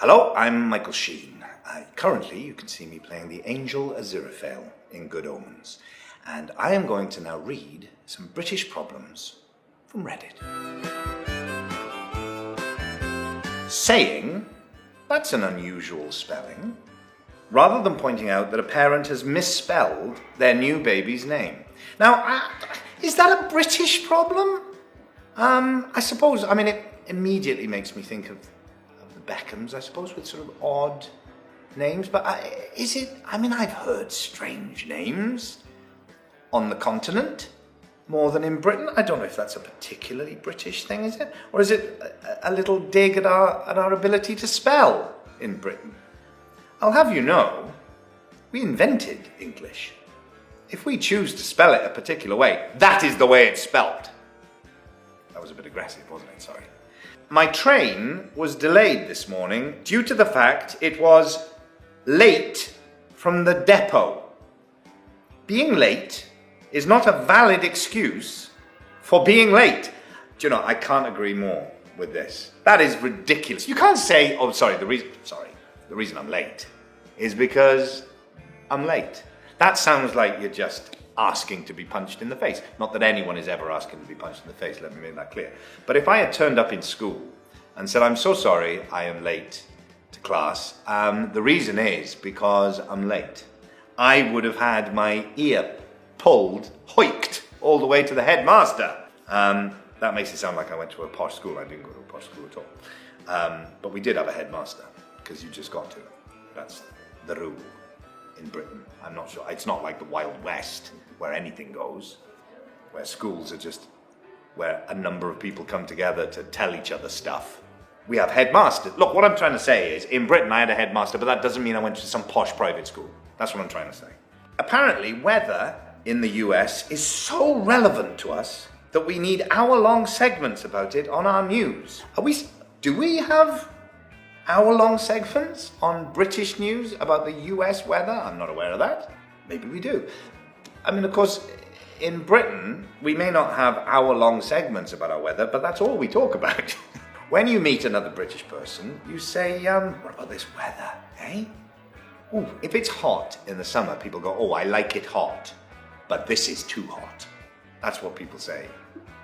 Hello, I'm Michael Sheen. Currently, you can see me playing the Angel Aziraphale in Good Omens. And I am going to now read some British problems from Reddit. Saying, that's an unusual spelling, rather than pointing out that a parent has misspelled their new baby's name. Now, is that a British problem? I suppose, it immediately makes me think of the Beckhams, I suppose, with sort of odd names, but is it, I've heard strange names on the continent more than in Britain. I don't know if that's a particularly British thing, is it? Or is it a little dig at our ability to spell in Britain? I'll have you know, we invented English. If we choose to spell it a particular way, that is the way it's spelt. That was a bit aggressive, wasn't it? Sorry. My train was delayed this morning due to the fact it was late from the depot. Being late is not a valid excuse for being late. Do you know, I can't agree more with this. That is ridiculous. You can't say, the reason I'm late is because I'm late. That sounds like you're just asking to be punched in the face. Not that anyone is ever asking to be punched in the face, let me make that clear. But if I had turned up in school and said, I'm so sorry, I am late to class, the reason is because I'm late, I would have had my ear pulled, hoiked, all the way to the headmaster. That makes it sound like I went to a posh school. I didn't go to a posh school at all. But we did have a headmaster, because you just got to. That's the rule in Britain. I'm not sure. It's not like the Wild West, where anything goes, where schools are just where a number of people come together to tell each other stuff. We have headmasters. Look, what I'm trying to say is, in Britain I had a headmaster, but that doesn't mean I went to some posh private school. That's what I'm trying to say. Apparently, weather in the US is so relevant to us that we need hour-long segments about it on our news. Do we have hour-long segments on British news about the US weather? I'm not aware of that. Maybe we do. Of course, in Britain, we may not have hour-long segments about our weather, but that's all we talk about. When you meet another British person, you say, what about this weather, eh? Ooh, if it's hot in the summer, people go, oh, I like it hot, but this is too hot. That's what people say,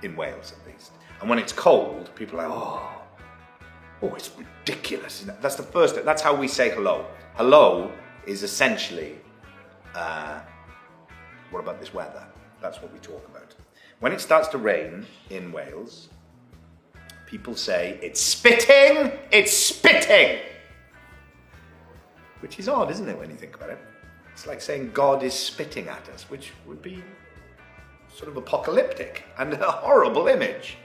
in Wales at least. And when it's cold, people are like, oh, it's ridiculous. That's the first, that's how we say hello. Hello is essentially, what about this weather? That's what we talk about. When it starts to rain in Wales, people say, it's spitting, it's spitting. Which is odd, isn't it, when you think about it? It's like saying God is spitting at us, which would be sort of apocalyptic and a horrible image.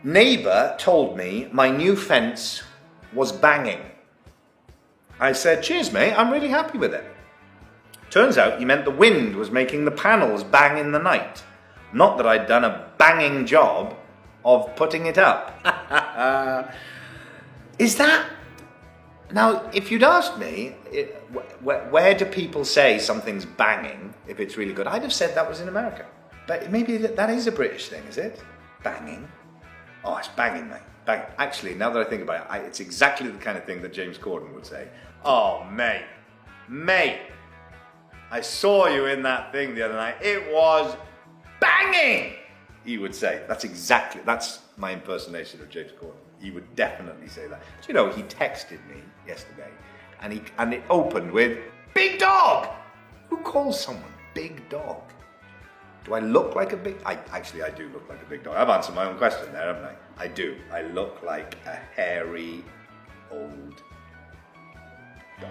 Neighbour told me my new fence was banging. I said, cheers mate, I'm really happy with it. Turns out he meant the wind was making the panels bang in the night. Not that I'd done a banging job of putting it up. Is that... Now, if you'd asked me, where do people say something's banging if it's really good? I'd have said that was in America. But maybe that is a British thing, is it? Banging. Oh, it's banging, mate. Bang. Actually, now that I think about it, it's exactly the kind of thing that James Corden would say. Oh, mate, I saw you in that thing the other night. It was banging, he would say. That's my impersonation of James Corden. He would definitely say that. Do you know, he texted me yesterday, and it opened with, big dog! Who calls someone big dog? Do I look like a big... I do look like a big dog. I've answered my own question there, haven't I? I do. I look like a hairy, old dog.